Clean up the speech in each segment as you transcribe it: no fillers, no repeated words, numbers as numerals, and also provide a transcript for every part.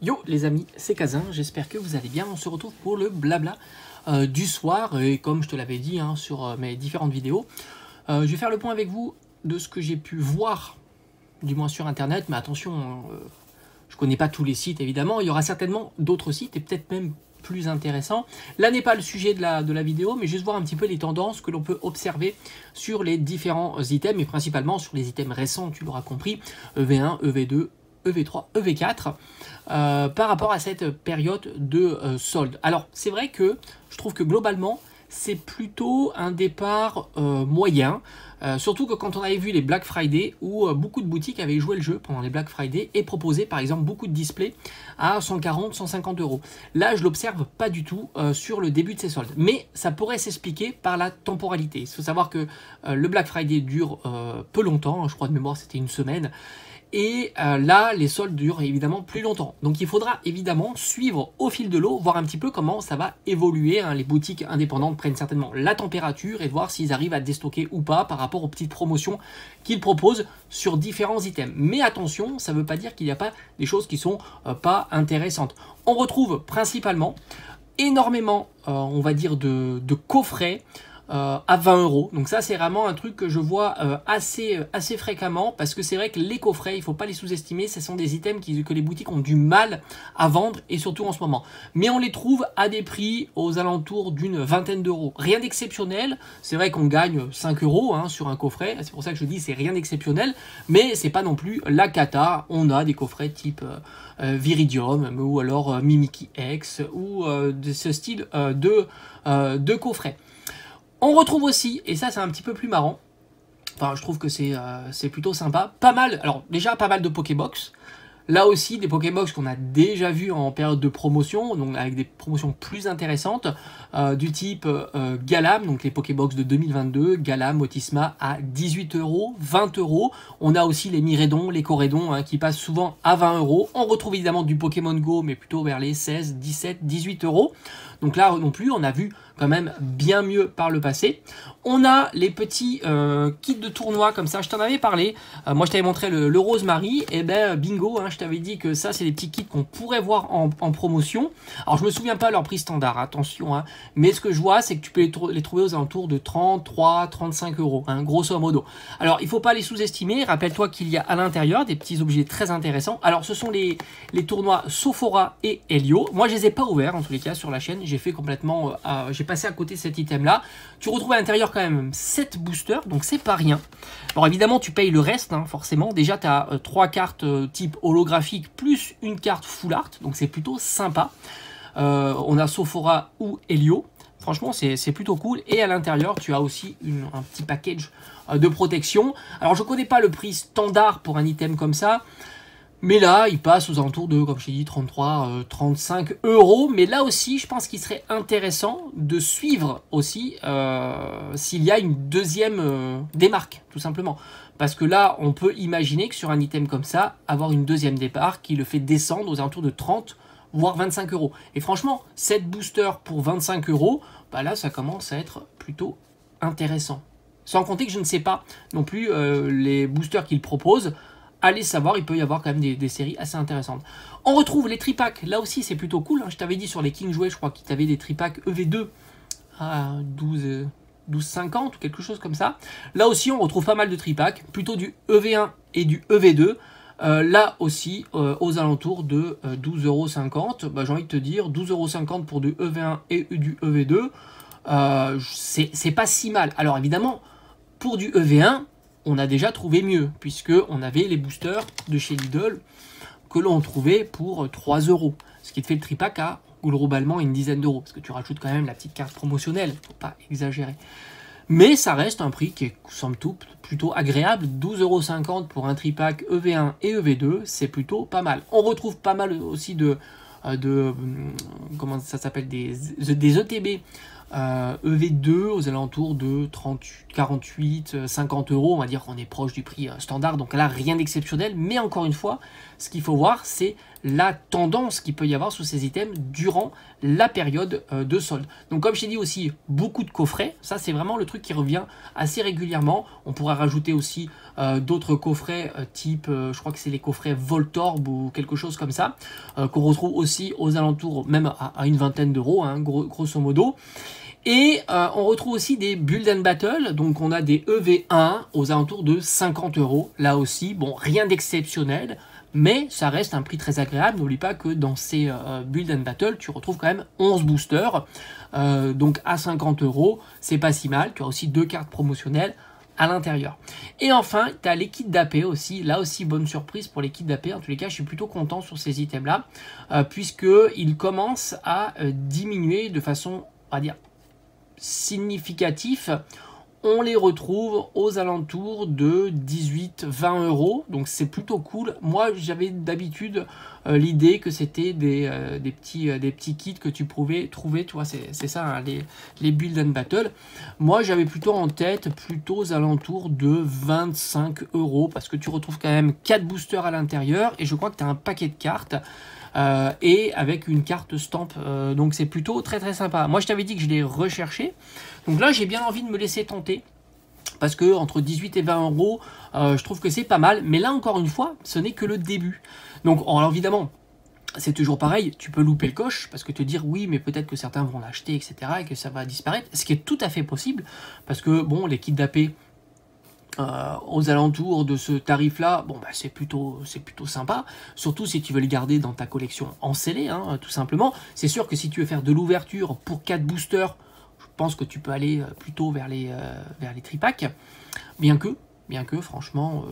Yo les amis, c'est Kazin, j'espère que vous allez bien. On se retrouve pour le blabla du soir et comme je te l'avais dit sur mes différentes vidéos, je vais faire le point avec vous de ce que j'ai pu voir, du moins sur internet, mais attention, je connais pas tous les sites évidemment, il y aura certainement d'autres sites et peut-être même plus intéressants. Là n'est pas le sujet de la vidéo, mais juste voir un petit peu les tendances que l'on peut observer sur les différents items et principalement sur les items récents, tu l'auras compris, EV1, EV2, EV3, EV4, par rapport à cette période de solde. Alors, c'est vrai que je trouve que globalement, c'est plutôt un départ moyen, surtout que quand on avait vu les Black Friday, où beaucoup de boutiques avaient joué le jeu pendant les Black Friday et proposé par exemple beaucoup de displays à 140, 150 euros. Là, je l'observe pas du tout sur le début de ces soldes, mais ça pourrait s'expliquer par la temporalité. Il faut savoir que le Black Friday dure peu longtemps, je crois de mémoire c'était une semaine, et là, les soldes durent évidemment plus longtemps. Donc il faudra évidemment suivre au fil de l'eau, voir un petit peu comment ça va évoluer. Les boutiques indépendantes prennent certainement la température et voir s'ils arrivent à déstocker ou pas par rapport aux petites promotions qu'ils proposent sur différents items. Mais attention, ça ne veut pas dire qu'il n'y a pas des choses qui sont pas intéressantes. On retrouve principalement énormément, on va dire, de coffrets à 20 euros. Donc ça c'est vraiment un truc que je vois assez fréquemment, parce que c'est vrai que les coffrets, il faut pas les sous-estimer, ce sont des items que les boutiques ont du mal à vendre, et surtout en ce moment. Mais on les trouve à des prix aux alentours d'une vingtaine d'euros. Rien d'exceptionnel, c'est vrai qu'on gagne 5 euros sur un coffret, c'est pour ça que je dis c'est rien d'exceptionnel, mais c'est pas non plus la cata. On a des coffrets type Viridium ou alors Mimikey X ou de ce style de coffret. On retrouve aussi, et ça c'est un petit peu plus marrant, enfin je trouve que c'est plutôt sympa, pas mal, alors déjà pas mal de Pokébox, là aussi des Pokébox qu'on a déjà vu en période de promotion, donc avec des promotions plus intéressantes, du type Galam, donc les Pokébox de 2022, Galam, Autisma à 18 euros, 20 euros, on a aussi les Miredon, les Corédon qui passent souvent à 20 euros, on retrouve évidemment du Pokémon Go, mais plutôt vers les 16, 17, 18 euros, donc là non plus on a vu quand même bien mieux par le passé. On a les petits kits de tournoi comme ça, je t'en avais parlé, moi je t'avais montré le Rosemary, et ben bingo, je t'avais dit que ça c'est des petits kits qu'on pourrait voir en promotion. Alors je me souviens pas leur prix standard, attention, mais ce que je vois c'est que tu peux les trouver aux alentours de 33, 35 euros, grosso modo. Alors il faut pas les sous-estimer, rappelle-toi qu'il y a à l'intérieur des petits objets très intéressants. Alors ce sont les tournois Sophora et Helio, moi je les ai pas ouverts en tous les cas sur la chaîne, j'ai fait complètement, j'ai passé à côté de cet item là. Tu retrouves à l'intérieur quand même 7 boosters, donc c'est pas rien. Alors évidemment tu payes le reste, forcément. Déjà tu as 3 cartes type holographique plus une carte full art, donc c'est plutôt sympa. On a Sophora ou Helio, franchement c'est plutôt cool. Et à l'intérieur tu as aussi un petit package de protection. Alors je connais pas le prix standard pour un item comme ça, mais là, il passe aux alentours de, comme je t'ai dit, 33, 35 euros. Mais là aussi, je pense qu'il serait intéressant de suivre aussi s'il y a une deuxième démarque, tout simplement. Parce que là, on peut imaginer que sur un item comme ça, avoir une deuxième démarque qui le fait descendre aux alentours de 30, voire 25 euros. Et franchement, 7 boosters pour 25 euros, bah là, ça commence à être plutôt intéressant. Sans compter que je ne sais pas non plus les boosters qu'ils proposent. Allez savoir, il peut y avoir quand même des séries assez intéressantes. On retrouve les tripacks, là aussi c'est plutôt cool. Je t'avais dit sur les King Jouets, je crois qu'ils t'avaient des tripacks EV2 à 12,50 ou quelque chose comme ça. Là aussi on retrouve pas mal de tripacks, plutôt du EV1 et du EV2. Là aussi aux alentours de 12,50 €. J'ai envie de te dire 12,50 € pour du EV1 et du EV2. C'est pas si mal. Alors évidemment, pour du EV1, on a déjà trouvé mieux, puisque on avait les boosters de chez Lidl que l'on trouvait pour 3 €. Ce qui te fait le tripack à globalement une dizaine d'euros, parce que tu rajoutes quand même la petite carte promotionnelle, faut pas exagérer. Mais ça reste un prix qui est somme toute plutôt agréable. 12,50 € pour un tripack EV1 et EV2, c'est plutôt pas mal. On retrouve pas mal aussi de comment ça s'appelle, des ETB EV2 aux alentours de 30, 48, 50 euros. On va dire qu'on est proche du prix standard, donc là rien d'exceptionnel. Mais encore une fois, ce qu'il faut voir, c'est la tendance qu'il peut y avoir sur ces items durant la période de solde. Donc comme je t'ai dit aussi, beaucoup de coffrets, ça c'est vraiment le truc qui revient assez régulièrement. On pourra rajouter aussi d'autres coffrets type, je crois que c'est les coffrets Voltorb ou quelque chose comme ça, qu'on retrouve aussi aux alentours, même à une vingtaine d'euros, hein, grosso modo. Et on retrouve aussi des Build and Battle, donc on a des EV1 aux alentours de 50 euros. Là aussi, bon, rien d'exceptionnel, mais ça reste un prix très agréable. N'oublie pas que dans ces Build and Battle, tu retrouves quand même 11 boosters. Donc à 50 euros, c'est pas si mal. Tu as aussi 2 cartes promotionnelles à l'intérieur. Et enfin, tu as les kits d'AP aussi. Là aussi, bonne surprise pour les kits d'AP. En tous les cas, je suis plutôt content sur ces items-là, puisqu'ils commencent à diminuer de façon, on va dire, significatif. On les retrouve aux alentours de 18-20 euros, donc c'est plutôt cool. Moi j'avais d'habitude l'idée que c'était des petits kits que tu pouvais trouver, tu vois, c'est ça, hein, les Build and Battle. Moi j'avais plutôt en tête aux alentours de 25 euros, parce que tu retrouves quand même 4 boosters à l'intérieur, et je crois que tu as un paquet de cartes. Et avec une carte stamp, donc c'est plutôt très très sympa. Moi je t'avais dit que je l'ai recherché, donc là j'ai bien envie de me laisser tenter, parce que entre 18 et 20 euros, je trouve que c'est pas mal, mais là encore une fois, ce n'est que le début. Donc alors évidemment, c'est toujours pareil, tu peux louper le coche, parce que te dire oui, mais peut-être que certains vont l'acheter, etc., et que ça va disparaître, ce qui est tout à fait possible, parce que bon, les kits d'AP, aux alentours de ce tarif là, bon bah c'est plutôt sympa, surtout si tu veux les garder dans ta collection en scellé, hein, tout simplement. C'est sûr que si tu veux faire de l'ouverture pour 4 boosters, je pense que tu peux aller plutôt vers les tripacks, bien que franchement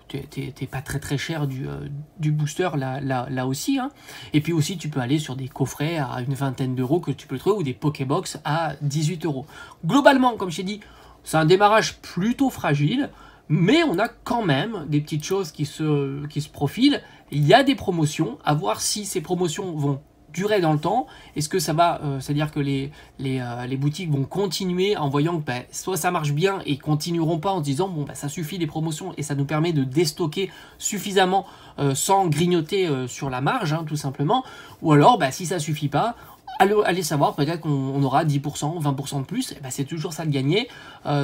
t'es pas très cher du booster là aussi, hein. Et puis aussi tu peux aller sur des coffrets à une vingtaine d'euros que tu peux trouver, ou des Pokébox à 18 euros. Globalement, comme je t'ai dit, c'est un démarrage plutôt fragile, mais on a quand même des petites choses qui se profilent. Il y a des promotions, à voir si ces promotions vont durer dans le temps. Est-ce que ça va, c'est-à-dire que les boutiques vont continuer en voyant que bah, soit ça marche bien et continueront pas en se disant bon bah ça suffit les promotions et ça nous permet de déstocker suffisamment sans grignoter sur la marge, hein, tout simplement. Ou alors bah, si ça suffit pas, allez savoir, peut-être qu'on aura 10%, 20% de plus, et ben c'est toujours ça de gagner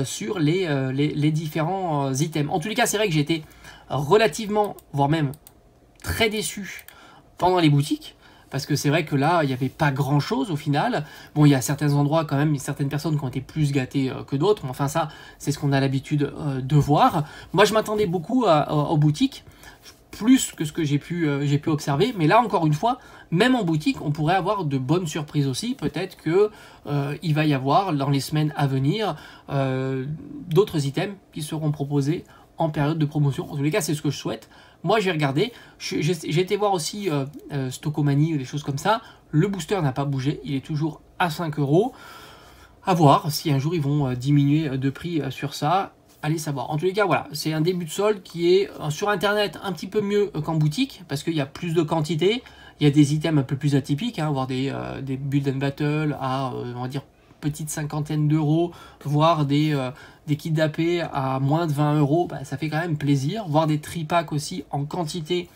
sur les différents items. En tous les cas, c'est vrai que j'ai été relativement, voire même très déçu pendant les boutiques, parce que c'est vrai que là, il n'y avait pas grand-chose au final. Bon, il y a certains endroits quand même, certaines personnes qui ont été plus gâtées que d'autres, mais enfin ça, c'est ce qu'on a l'habitude de voir. Moi, je m'attendais beaucoup aux boutiques, plus que ce que j'ai pu observer, mais là encore une fois, même en boutique, on pourrait avoir de bonnes surprises aussi. Peut-être que il va y avoir dans les semaines à venir d'autres items qui seront proposés en période de promotion. En tous les cas, c'est ce que je souhaite. Moi, j'ai regardé, j'ai été voir aussi Stockomanie ou des choses comme ça. Le booster n'a pas bougé, il est toujours à 5 euros. À voir si un jour ils vont diminuer de prix sur ça. Allez savoir. En tous les cas, voilà, c'est un début de solde qui est sur internet un petit peu mieux qu'en boutique, parce qu'il y a plus de quantité. Il y a des items un peu plus atypiques, hein, voire des Build and Battle à, on va dire, petite cinquantaine d'euros, voire des kits d'AP à moins de 20 euros, bah, ça fait quand même plaisir. Voire des tripacks aussi en quantité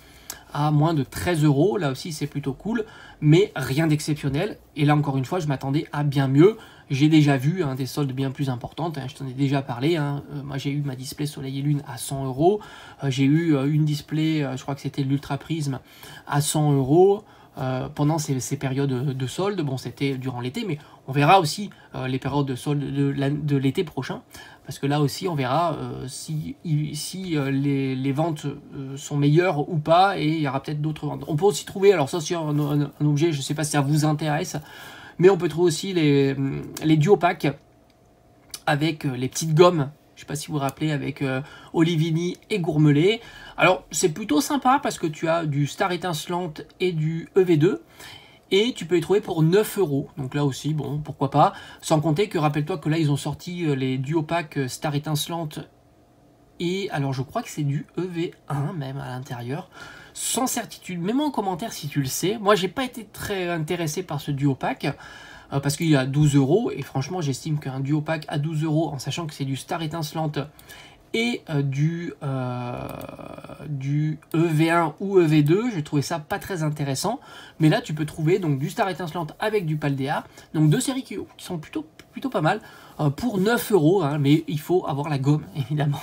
à moins de 13 euros, là aussi c'est plutôt cool, mais rien d'exceptionnel. Et là encore une fois, je m'attendais à bien mieux. J'ai déjà vu des soldes bien plus importantes, hein, je t'en ai déjà parlé. Hein. Moi j'ai eu ma display Soleil et Lune à 100 euros. J'ai eu une display, je crois que c'était l'Ultra Prisme, à 100 euros. Pendant ces périodes de solde, bon c'était durant l'été, mais on verra aussi les périodes de solde de l'été prochain, parce que là aussi on verra si les ventes sont meilleures ou pas, et il y aura peut-être d'autres ventes. On peut aussi trouver, alors ça c'est un objet, je ne sais pas si ça vous intéresse, mais on peut trouver aussi les duo packs avec les petites gommes. Je ne sais pas si vous vous rappelez, avec Olivini et Gourmelet. Alors, c'est plutôt sympa parce que tu as du Star Étincelante et du EV2. Et tu peux les trouver pour 9 euros. Donc là aussi, bon, pourquoi pas. Sans compter que, rappelle-toi que là, ils ont sorti les duo packs Star Étincelante. Et alors, je crois que c'est du EV1 même à l'intérieur. Sans certitude. Mets-moi en commentaire si tu le sais. Moi, j'ai pas été très intéressé par ce duo pack. Parce qu'il y a 12 euros, et franchement j'estime qu'un duo pack à 12 euros, en sachant que c'est du Star Étincelante et du EV1 ou EV2. J'ai trouvé ça pas très intéressant. Mais là, tu peux trouver donc du Star étincelante avec du Paldea. Donc deux séries qui sont plutôt pas mal. Pour 9 €, hein, mais il faut avoir la gomme, évidemment.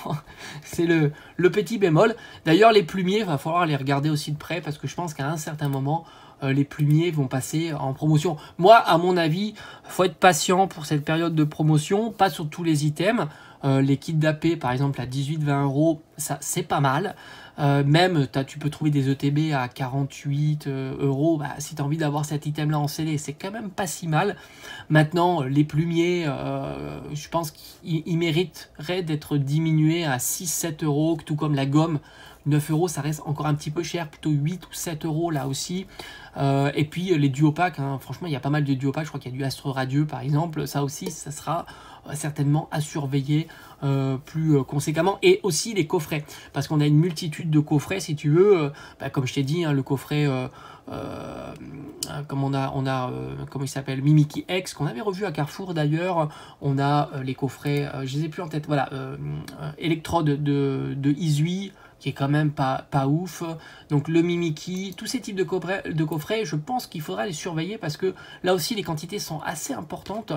C'est le petit bémol. D'ailleurs, les plumiers, il va falloir les regarder aussi de près, parce que je pense qu'à un certain moment, les plumiers vont passer en promotion. Moi, à mon avis, il faut être patient pour cette période de promotion, pas sur tous les items. Les kits d'AP, par exemple, à 18-20 €, ça c'est pas mal. Même, tu peux trouver des ETB à 48 €. Bah, si tu as envie d'avoir cet item-là en CD, c'est quand même pas si mal. Maintenant, les plumiers, je pense qu'ils mériteraient d'être diminués à 6-7 €, tout comme la gomme. 9 €, ça reste encore un petit peu cher, plutôt 8 ou 7 € là aussi. Et puis les duopacks, hein, franchement, il y a pas mal de duopacks. Je crois qu'il y a du Astre Radieux, par exemple. Ça aussi, ça sera certainement à surveiller plus conséquemment. Et aussi les coffrets, parce qu'on a une multitude de coffrets, si tu veux. Comme je t'ai dit, hein, le coffret... comme on a comment il s'appelle, Mimikyu X, qu'on avait revu à Carrefour d'ailleurs. On a les coffrets, je les ai plus en tête, voilà, Electrode de Izui, qui est quand même pas ouf. Donc le Mimikyu, tous ces types de coffrets, je pense qu'il faudra les surveiller, parce que là aussi les quantités sont assez importantes,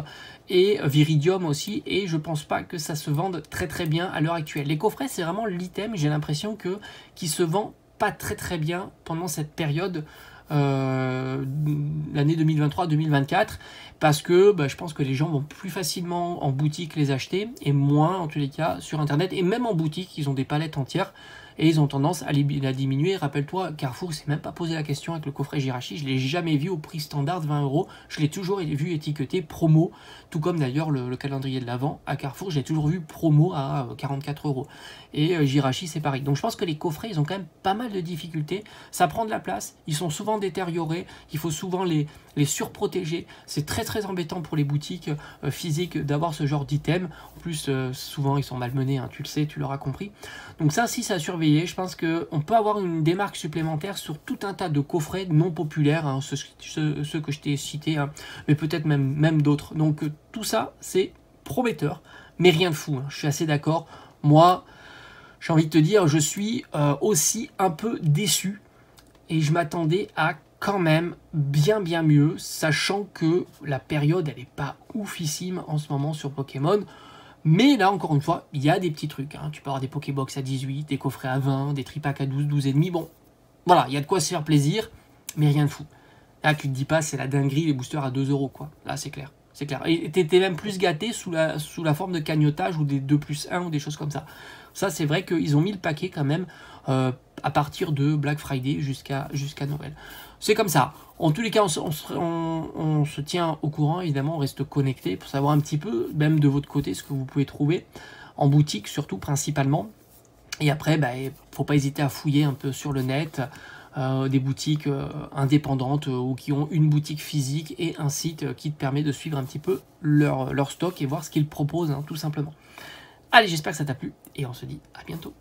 et Viridium aussi, et je pense pas que ça se vende très bien à l'heure actuelle. Les coffrets, c'est vraiment l'item, j'ai l'impression qui se vend pas très bien pendant cette période, l'année 2023-2024, parce que je pense que les gens vont plus facilement en boutique les acheter, et moins en tous les cas sur internet. Et même en boutique, ils ont des palettes entières et ils ont tendance à la diminuer. Rappelle-toi, Carrefour s'est même pas posé la question avec le coffret Jirachi. Je l'ai jamais vu au prix standard de 20 €. Je l'ai toujours vu étiqueté promo, tout comme d'ailleurs le calendrier de l'Avent à Carrefour. Je l'ai toujours vu promo à 44 €. Et Jirachi, c'est pareil. Donc je pense que les coffrets, ils ont quand même pas mal de difficultés. Ça prend de la place. Ils sont souvent détériorés. Il faut souvent les surprotéger. C'est très embêtant pour les boutiques physiques d'avoir ce genre d'item. En plus, souvent, ils sont malmenés. Hein, tu le sais, tu l'auras compris. Donc ça, si, ça a surveillé. Je pense qu'on peut avoir une démarque supplémentaire sur tout un tas de coffrets non populaires, hein, ceux que je t'ai cités, hein, mais peut-être même d'autres. Donc tout ça, c'est prometteur, mais rien de fou. Hein, je suis assez d'accord. Moi, j'ai envie de te dire, je suis aussi un peu déçu, et je m'attendais à quand même bien mieux, sachant que la période, elle n'est pas oufissime en ce moment sur Pokémon. Mais là, encore une fois, il y a des petits trucs. Hein. Tu peux avoir des Pokébox à 18, des coffrets à 20, des tripacks à 12, 12,5. Bon, voilà, il y a de quoi se faire plaisir, mais rien de fou. Là, tu te dis pas, c'est la dinguerie, les boosters à 2 € quoi. Là, c'est clair. C'est clair. Et t'es même plus gâté sous la forme de cagnotage, ou des 2+1 ou des choses comme ça. Ça, c'est vrai qu'ils ont mis le paquet quand même à partir de Black Friday jusqu'à Noël. C'est comme ça. En tous les cas, on se tient au courant, évidemment, on reste connecté pour savoir un petit peu, même de votre côté, ce que vous pouvez trouver en boutique, surtout, principalement. Et après, il ne faut pas hésiter à fouiller un peu sur le net, des boutiques indépendantes ou qui ont une boutique physique et un site qui te permet de suivre un petit peu leur stock et voir ce qu'ils proposent, hein, tout simplement. Allez, j'espère que ça t'a plu et on se dit à bientôt.